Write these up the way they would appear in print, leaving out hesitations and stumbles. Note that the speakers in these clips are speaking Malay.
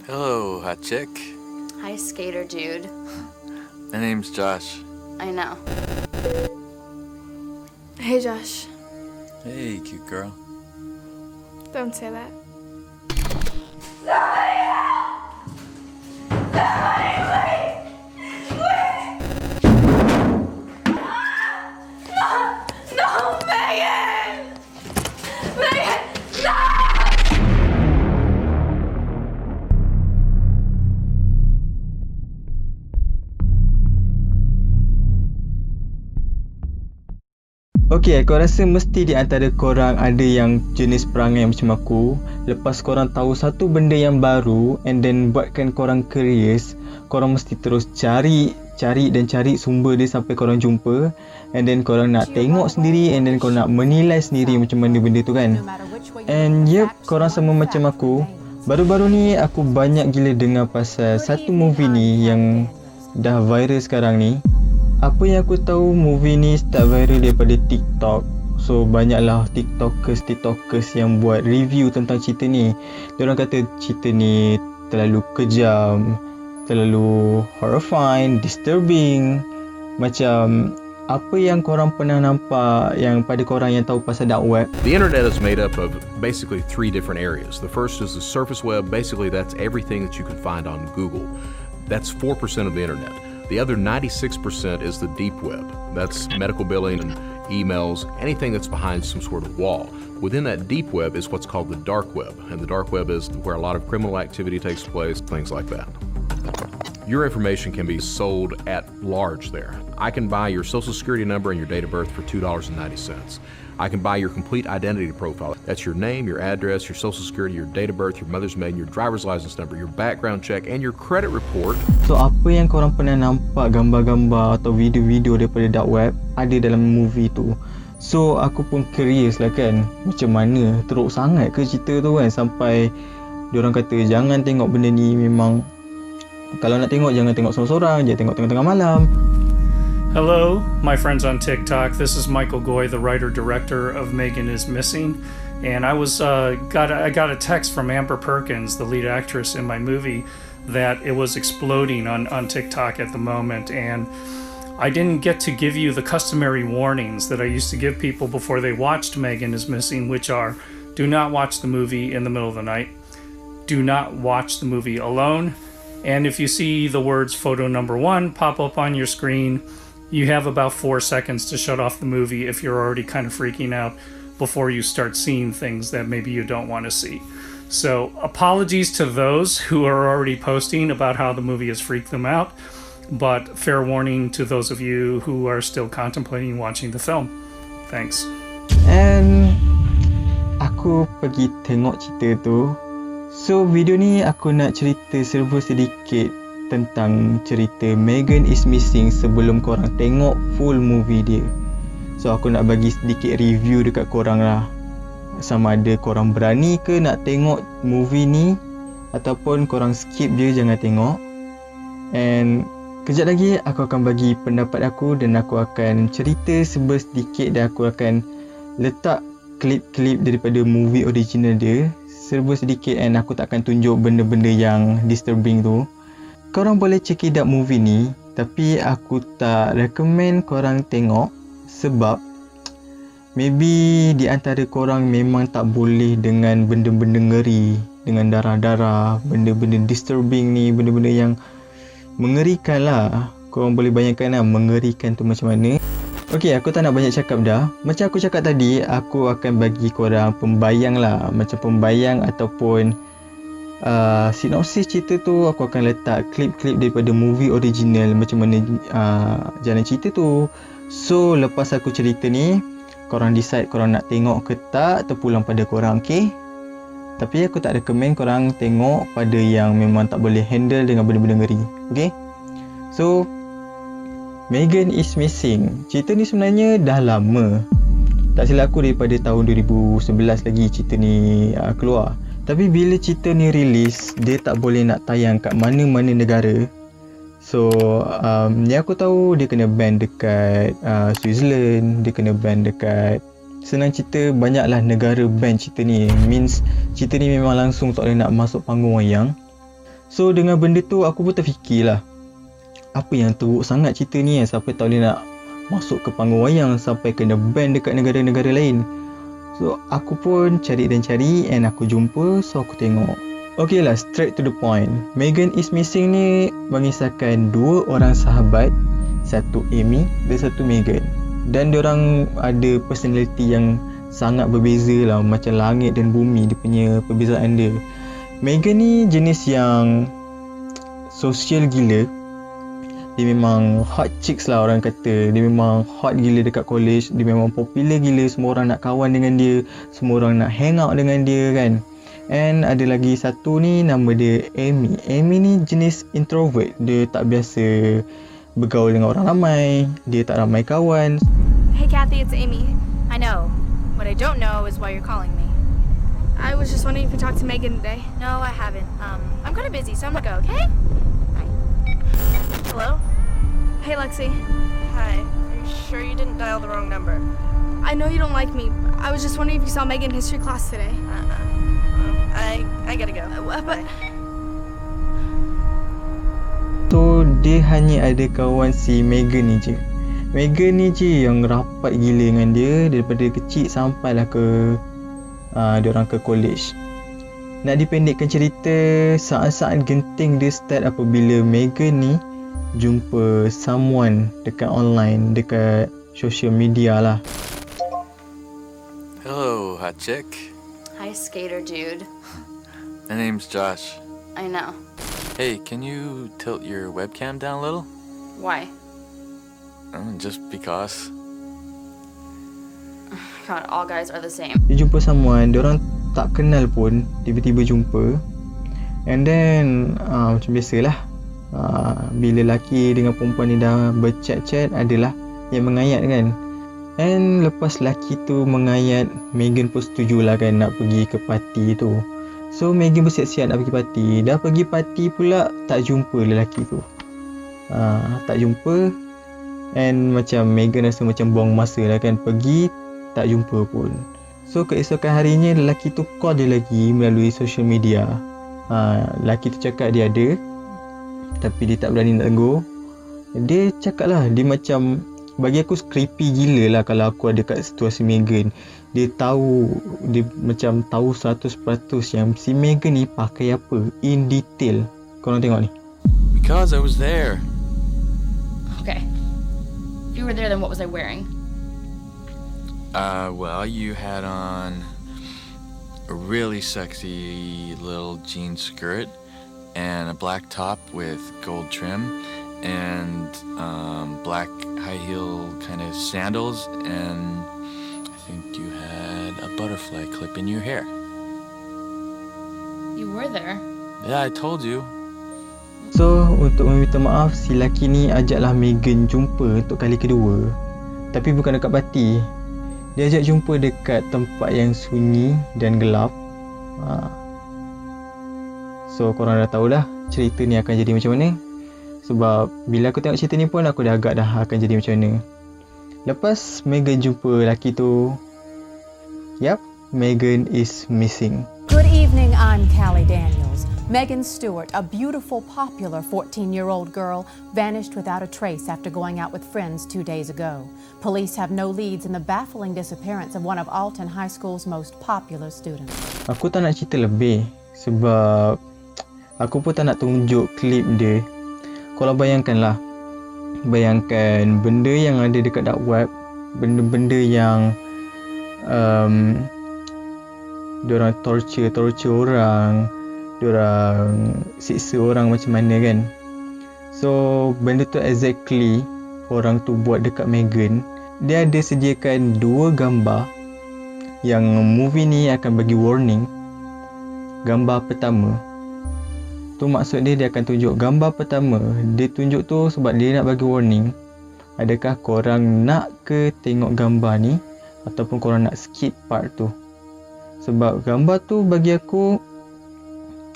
Hello, hot chick. Hi, skater dude. My name's Josh. I know. Hey, Josh. Hey, cute girl. Don't say that. No, Megan! Megan, no! Okay, aku rasa mesti di antara korang ada yang jenis perangai macam aku. Lepas korang tahu satu benda yang baru and then buatkan korang curious, korang mesti terus cari sumber dia sampai korang jumpa, and then korang nak tengok sendiri, and then korang nak menilai sendiri macam mana benda tu kan. And yep, korang sama macam aku. Baru-baru ni aku banyak gila dengar pasal satu movie ni yang dah viral sekarang ni. Apa yang aku tahu, movie ni start viral daripada TikTok. So banyaklah TikTokers yang buat review tentang cerita ni. Diorang kata cerita ni terlalu kejam, terlalu horrifying, disturbing. Macam apa yang korang pernah nampak yang pada korang yang tahu pasal dark web? The internet is made up of basically three different areas. The first is the surface web. Basically, that's everything that you can find on Google. That's 4% of the internet. The other 96% is the deep web. That's medical billing and emails, anything that's behind some sort of wall. Within that deep web is what's called the dark web. And the dark web is where a lot of criminal activity takes place, things like that. Your information can be sold at large there. I can buy your social security number and your date of birth for $2.90. I can buy your complete identity profile. That's your name, your address, your social security, your date of birth, your mother's maiden, your driver's license number, your background check, and your credit report. So apa yang korang pernah nampak gambar-gambar atau video-video daripada dark web ada dalam movie tu. So aku pun curious lah kan, macam mana, teruk sangat ke cerita tu kan, sampai diorang kata jangan tengok benda ni. Memang kalau nak tengok jangan tengok sorang-sorang, jangan tengok tengah-tengah malam. Hello, my friends on TikTok. This is Michael Goy, the writer-director of Megan is Missing. And I got a text from Amber Perkins, the lead actress in my movie, that it was exploding on TikTok at the moment. And I didn't get to give you the customary warnings that I used to give people before they watched Megan is Missing, which are: do not watch the movie in the middle of the night, do not watch the movie alone, and if you see the words photo number 1 pop up on your screen, you have about 4 seconds to shut off the movie if you're already kind of freaking out before you start seeing things that maybe you don't want to see. So apologies to those who are already posting about how the movie has freaked them out, but fair warning to those of you who are still contemplating watching the film. Thanks. And aku pergi tengok cerita tu. So video ni aku nak cerita serba sedikit tentang cerita Megan is Missing sebelum korang tengok full movie dia. So aku nak bagi sedikit review dekat korang lah, sama ada korang berani ke nak tengok movie ni ataupun korang skip je, jangan tengok. And kejap lagi aku akan bagi pendapat aku dan aku akan cerita serba sedikit, dan aku akan letak klip-klip daripada movie original dia serba sedikit, and aku tak akan tunjuk benda-benda yang disturbing tu. Korang boleh check it out movie ni, tapi aku tak recommend korang tengok sebab maybe di antara korang memang tak boleh dengan benda-benda ngeri, dengan darah-darah, benda-benda disturbing ni, benda-benda yang mengerikan lah. Korang boleh bayangkan lah mengerikan tu macam mana. Okay, aku tak nak banyak cakap dah. Macam aku cakap tadi, aku akan bagi korang pembayang lah, macam pembayang ataupun sinopsis cerita tu. Aku akan letak klip-klip daripada movie original, macam mana jalan cerita tu. So lepas aku cerita ni, korang decide korang nak tengok ke tak, terpulang pada korang, okay? Tapi aku tak recommend korang tengok pada yang memang tak boleh handle dengan benda-benda ngeri, okay? So Megan is Missing, cerita ni sebenarnya dah lama. Tak silap aku daripada tahun 2011 lagi cerita ni keluar. Tapi bila cerita ni release, dia tak boleh nak tayang kat mana-mana negara. So yang aku tahu, dia kena ban dekat Switzerland, dia kena ban dekat, senang cerita banyaklah negara ban cerita ni. Means cerita ni memang langsung tak boleh nak masuk panggung wayang. So dengan benda tu aku pun terfikirlah, apa yang teruk sangat cerita ni sampai tak boleh nak masuk ke panggung wayang, sampai kena ban dekat negara-negara lain. So aku pun cari dan cari and aku jumpa, so aku tengok. Okay lah, straight to the point. Megan is Missing ni mengisahkan dua orang sahabat, satu Amy dan satu Megan. Dan diorang ada personality yang sangat berbeza lah, macam langit dan bumi dia punya perbezaan dia. Megan ni jenis yang sosial gila. Dia memang hot chicks lah orang kata. Dia memang hot gila dekat college. Dia memang popular gila. Semua orang nak kawan dengan dia. Semua orang nak hang out dengan dia kan. And ada lagi satu ni, nama dia Amy. Amy ni jenis introvert. Dia tak biasa bergaul dengan orang ramai. Dia tak ramai kawan. Hey Kathy, it's Amy. I know. What I don't know is why you're calling me. I was just wondering if you talked to Megan today. No, I haven't. I'm kind of busy, so I'm gonna go, okay? Bye. Hello? Hey Lexi. Hi. Are you sure you didn't dial the wrong number? I know you don't like me. I was just wondering if you saw Megan in history class today. I gotta go. But So dia hanya ada kawan si Megan ni je. Megan ni je yang rapat gila dengan dia daripada kecil sampailah ke diorang ke college. Nak dipendekkan cerita, saat-saat genting dia start apabila Megan ni jumpa someone dekat online, dekat social media lah. Hello, hot chick. Hi, skater dude. My name's Josh. I know. Hey, can you tilt your webcam down a little? Why? Just because. God, all guys are the same. Dia jumpa someone, diorang tak kenal pun, tiba-tiba jumpa. And then macam biasalah, bila lelaki dengan perempuan ni dah berchat-chat, adalah yang mengayat kan. And lepas lelaki tu mengayat, Megan pun setujulah kan nak pergi ke parti tu. So Megan bersiap-siap nak pergi parti. Dah pergi parti pula, tak jumpa lelaki tu. Tak jumpa. And macam Megan rasa macam buang masa lah kan, pergi tak jumpa pun. So keesokan harinya lelaki tu call dia lagi melalui social media. Lelaki tu cakap dia ada, tapi dia tak berani nak tegur. Dia cakap lah, dia macam, bagi aku creepy gila lah kalau aku ada kat situasi Megan. Dia tahu, dia macam tahu 100% yang si Megan ni pakai apa in detail. Korang tengok ni. Because I was there. Okay. If you were there, then what was I wearing? Well, you had on a really sexy little jean skirt and a black top with gold trim and black high heel kind of sandals, and I think you had a butterfly clip in your hair. You were there. Yeah, I told you. So untuk meminta maaf, si lelaki ni ajaklah Megan jumpa untuk kali kedua. Tapi bukan dekat parti. Dia ajak jumpa dekat tempat yang sunyi dan gelap. So korang dah tahulah cerita ni akan jadi macam mana. Sebab bila aku tengok cerita ni pun aku dah agak dah akan jadi macam mana. Lepas Megan jumpa lelaki tu, yap, Megan is missing. Good evening, I'm Callie Daniels. Megan Stewart, a beautiful, popular 14-year-old girl, vanished without a trace after going out with friends 2 days ago. Police have no leads in the baffling disappearance of one of Alton High School's most popular students. Aku tak nak cerita lebih sebab aku pun tak nak tunjuk klip dia. Kalau bayangkanlah, bayangkan benda yang ada dekat dark web, benda-benda yang diorang torture orang, diorang siksa orang macam mana kan. So benda tu exactly orang tu buat dekat Megan. Dia ada sediakan 2 gambar yang movie ni akan bagi warning. Gambar pertama tu maksud dia akan tunjuk gambar pertama. Dia tunjuk tu sebab dia nak bagi warning. Adakah korang nak ke tengok gambar ni ataupun korang nak skip part tu? Sebab gambar tu bagi aku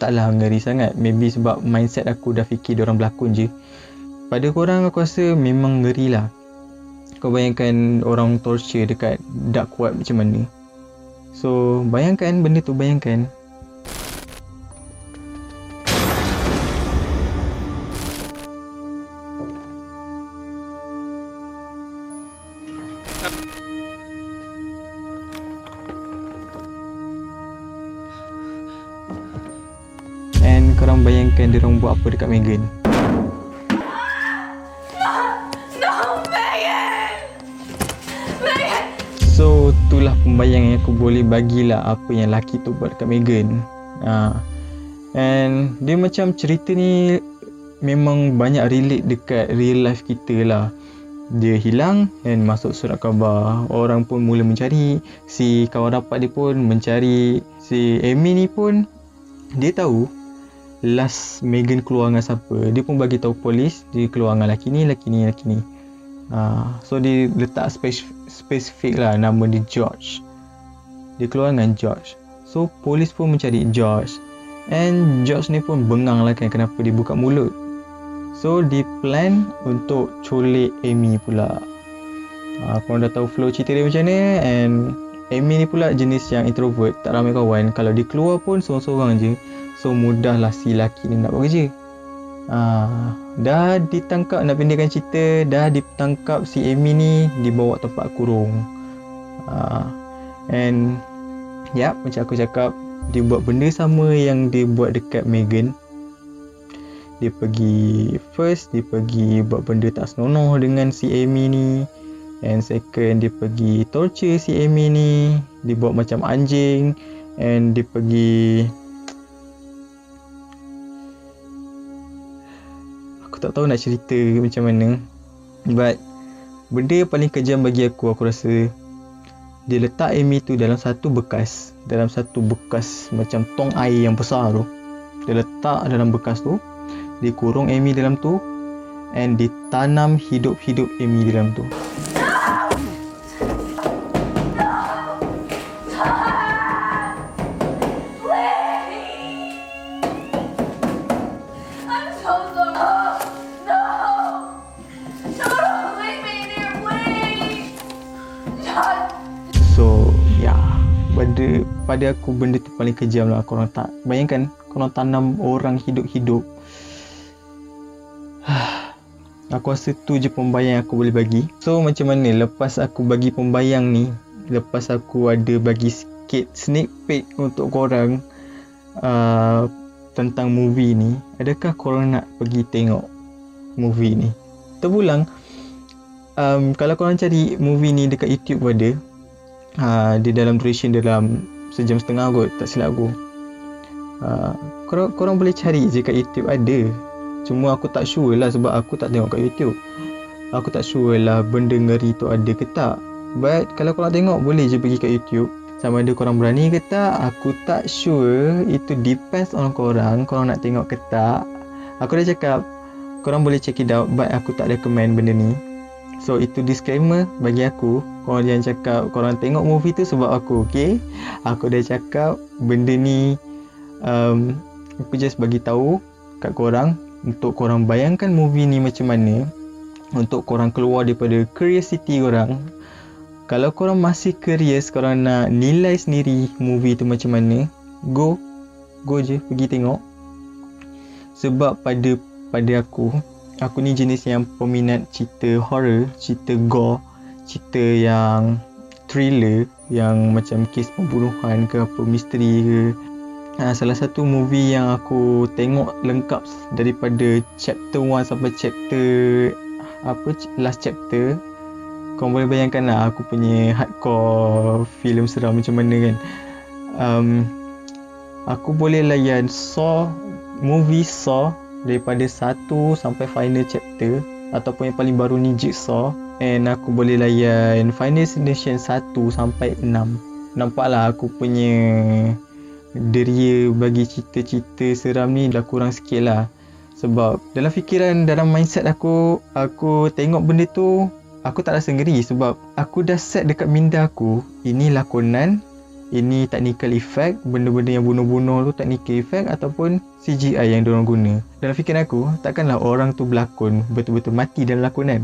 taklah ngeri sangat. Maybe sebab mindset aku dah fikir diorang berlakon je. Pada korang aku rasa memang ngeri lah. Kau bayangkan orang torture dekat dark web macam mana. So bayangkan benda tu, bayangkan. korang bayangkan diorang buat apa dekat Megan? So itulah pembayang yang aku boleh bagilah apa yang lelaki tu buat dekat Megan. And dia macam cerita ni memang banyak relate dekat real life kita lah. Dia hilang and masuk surat khabar. Orang pun mula mencari. Si kawan rapat dia pun mencari. Si Amy ni pun dia tahu last Megan keluar dengan siapa. Dia pun bagi tahu polis dia keluar dengan lelaki ni. So dia letak spesifik lah nama dia George. Dia keluar dengan George. So polis pun mencari George. And George ni pun bengang lah kan kenapa dia buka mulut. So dia plan untuk culik Amy pula. Korang dah tahu flow cerita dia macam mana. And Amy ni pula jenis yang introvert, tak ramai kawan. Kalau dia keluar pun seorang-seorang je. So mudahlah si lelaki ni nak buat kerja. Dah ditangkap, nak pendekkan cerita, dah ditangkap si Amy ni, dibawa tempat kurung. And macam aku cakap, dia buat benda sama yang dia buat dekat Megan. Dia pergi buat benda tak senonoh dengan si Amy ni. And second, dia pergi torture si Amy ni. Dia buat macam anjing. And dia pergi, aku tak tahu nak cerita macam mana. But benda yang paling kejam bagi aku rasa, dia letak Amy tu dalam satu bekas macam tong air yang besar tu. Dia letak dalam bekas tu, dia kurung Amy dalam tu, and ditanam hidup-hidup Amy dalam tu. So pada aku benda tu paling kejam lah. Korang tak bayangkan, korang tanam orang hidup-hidup. Aku rasa tu je pembayang aku boleh bagi. So macam mana lepas aku bagi pembayang ni, lepas aku ada bagi sikit sneak peek untuk korang tentang movie ni, adakah korang nak pergi tengok movie ni? Terpulang, kalau korang cari movie ni dekat YouTube ada. Dia dalam duration dalam 1.5 jam kot, tak silap aku. Korang boleh cari je kat YouTube ada. Cuma aku tak sure lah sebab aku tak tengok kat YouTube. Aku tak sure lah benda ngeri tu ada ke tak. But kalau korang tengok, boleh je pergi kat YouTube. Sama ada korang berani ke tak, aku tak sure. Itu depends on korang nak tengok ke tak. Aku dah cakap korang boleh check it out, but aku tak recommend benda ni. So itu disclaimer bagi aku. Korang jangan cakap korang tengok movie tu sebab aku, okay? Aku dah cakap benda ni, aku just bagi tahu kat korang untuk korang bayangkan movie ni macam mana, untuk korang keluar daripada curiosity korang. Kalau korang masih curious, korang nak nilai sendiri movie tu macam mana, go je pergi tengok. Sebab pada aku ni jenis yang peminat cerita horror, cerita gore, cerita yang thriller, yang macam kes pembunuhan ke apa, misteri ke. Salah satu movie yang aku tengok lengkap daripada chapter 1 sampai chapter last chapter. Kau boleh bayangkan lah aku punya hardcore filem seram macam mana kan. Aku boleh layan movie Saw daripada 1 sampai final chapter, ataupun yang paling baru ni Jigsaw. And aku boleh layan Final Destination 1 sampai 6. Nampaklah aku punya deria bagi cerita-cerita seram ni dah kurang sikit lah. Sebab dalam fikiran, dalam mindset aku tengok benda tu, aku tak rasa ngeri. Sebab aku dah set dekat minda aku, ini lakonan, ini technical effect, benda-benda yang bunuh-bunuh tu technical effect ataupun CGI yang diorang guna. Dalam fikiran aku, takkanlah orang tu berlakon betul-betul mati dalam lakonan.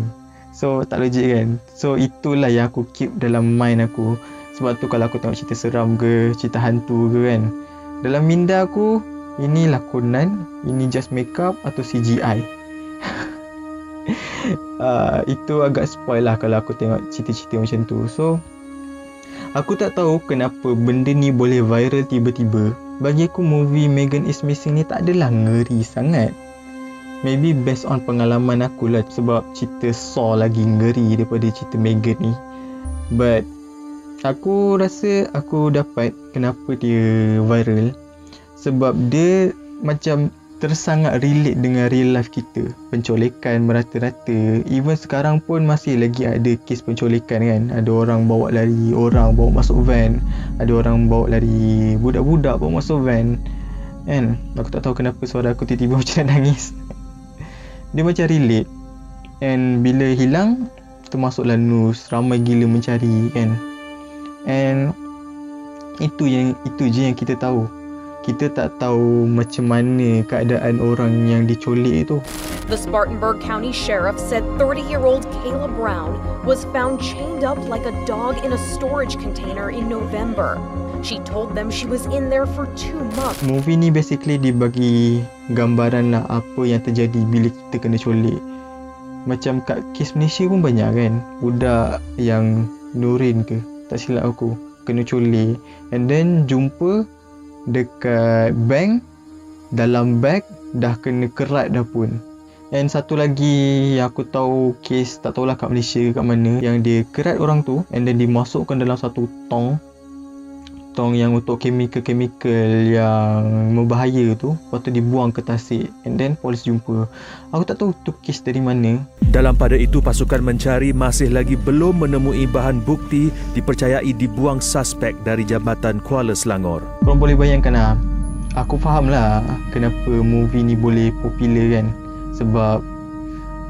So tak logik kan. So itulah yang aku keep dalam mind aku. Sebab tu kalau aku tengok cerita seram ke, cerita hantu ke kan, dalam minda aku, ini lakonan, ini just makeup atau CGI. Itu agak spoil lah kalau aku tengok cerita-cerita macam tu. So aku tak tahu kenapa benda ni boleh viral tiba-tiba. bagi aku movie Megan is Missing ni tak adalah ngeri sangat. Maybe based on pengalaman aku lah, sebab cerita Saw lagi ngeri daripada cerita Megan ni. But aku rasa aku dapat kenapa dia viral, sebab dia macam tersangat relate dengan real life kita. Pencolekan merata-rata. Even sekarang pun masih lagi ada kes pencolekan kan. Ada orang bawa lari orang, bawa masuk van. Ada orang bawa lari budak-budak bawa masuk van kan. Aku tak tahu kenapa suara aku tiba-tiba macam nak nangis. Dia macam relate. And bila hilang, termasuklah news, ramai gila mencari kan. And itu je yang kita tahu. Kita tak tahu macam mana keadaan orang yang diculik itu. The Spartanburg County Sheriff said 30-year-old Kayla Brown was found chained up like a dog in a storage container in November. She told them she was in there for 2 months. Movie ni basically dibagi gambaran lah apa yang terjadi bila kita kena culik. Macam kat kes Malaysia pun banyak kan. Budak yang Nurin ke, tak silap aku, kena culik. And then jumpa dekat bank, dalam beg dah kena kerat dah pun. And satu lagi yang aku tahu kes, tak tahulah kat Malaysia kat mana, yang dia kerat orang tu and then dimasukkan dalam satu tong yang untuk chemical yang membahaya tu, lepas tu dibuang ke tasik and then polis jumpa. Aku tak tahu tu kes dari mana. Dalam pada itu, pasukan mencari masih lagi belum menemui bahan bukti dipercayai dibuang suspek dari Jambatan Kuala Selangor. Korang boleh bayangkan lah, aku faham lah kenapa movie ni boleh popular kan. Sebab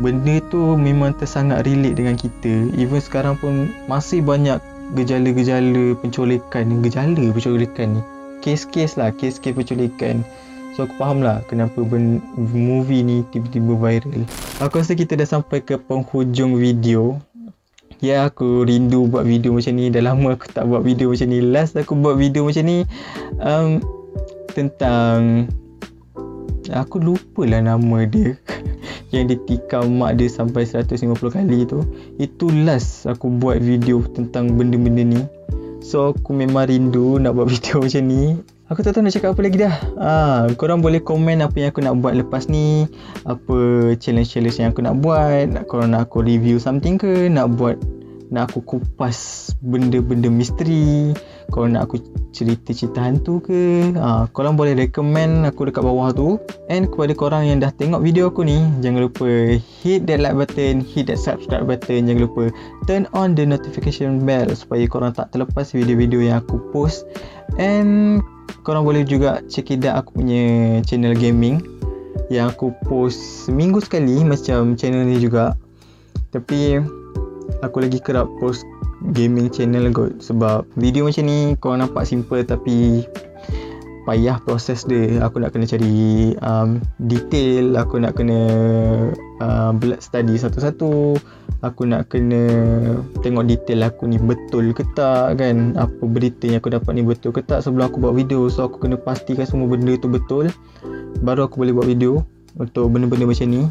benda tu memang tersangat relate dengan kita. Even sekarang pun masih banyak gejala-gejala penculikan ni. Kes-kes penculikan. So aku faham lah kenapa movie ni tiba-tiba viral. Aku rasa kita dah sampai ke penghujung video. Ya, aku rindu buat video macam ni. Dah lama aku tak buat video macam ni. Last aku buat video macam ni tentang, aku lupalah nama dia yang ditikam mak dia sampai 150 kali tu. Itu last aku buat video tentang benda-benda ni. So aku memang rindu nak buat video macam ni. Aku tak tahu nak cakap apa lagi dah. Korang boleh komen apa yang aku nak buat lepas ni. Apa challenge-challenge yang aku nak buat. Korang nak aku review something ke, nak aku kupas benda-benda misteri, korang nak aku cerita hantu ke. Korang boleh recommend aku dekat bawah tu. And kepada korang yang dah tengok video aku ni, jangan lupa hit that like button, hit that subscribe button. Jangan lupa turn on the notification bell supaya korang tak terlepas video-video yang aku post. And korang boleh juga check it out aku punya channel gaming yang aku post seminggu sekali macam channel ni juga. Tapi aku lagi kerap post gaming channel kot. Sebab video macam ni korang nampak simple tapi payah proses dia. Aku nak kena cari detail, aku nak kena study satu-satu, aku nak kena tengok detail aku ni betul ke tak kan, apa berita yang aku dapat ni betul ke tak sebelum aku buat video. So aku kena pastikan semua benda tu betul, baru aku boleh buat video untuk benda-benda macam ni.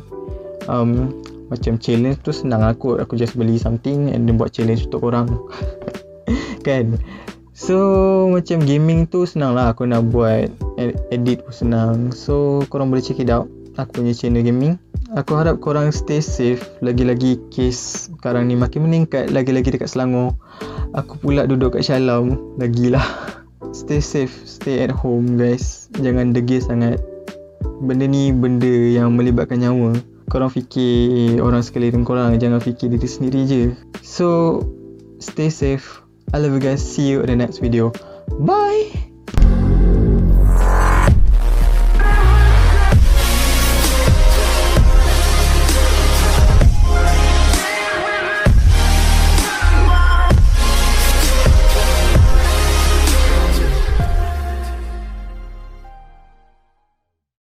Macam challenge tu senang aku just beli something and then buat challenge untuk orang kan. So macam gaming tu senang lah, aku nak buat edit pun senang. So korang boleh check it out aku punya channel gaming. Aku harap korang stay safe. Lagi-lagi kes sekarang ni makin meningkat, lagi-lagi dekat Selangor. Aku pula duduk kat Shalam, lagilah. Stay safe, stay at home guys. Jangan degil sangat. Benda ni benda yang melibatkan nyawa. Korang fikir orang sekeliling korang, jangan fikir diri sendiri je. So stay safe. I love you guys. See you in the next video. Bye.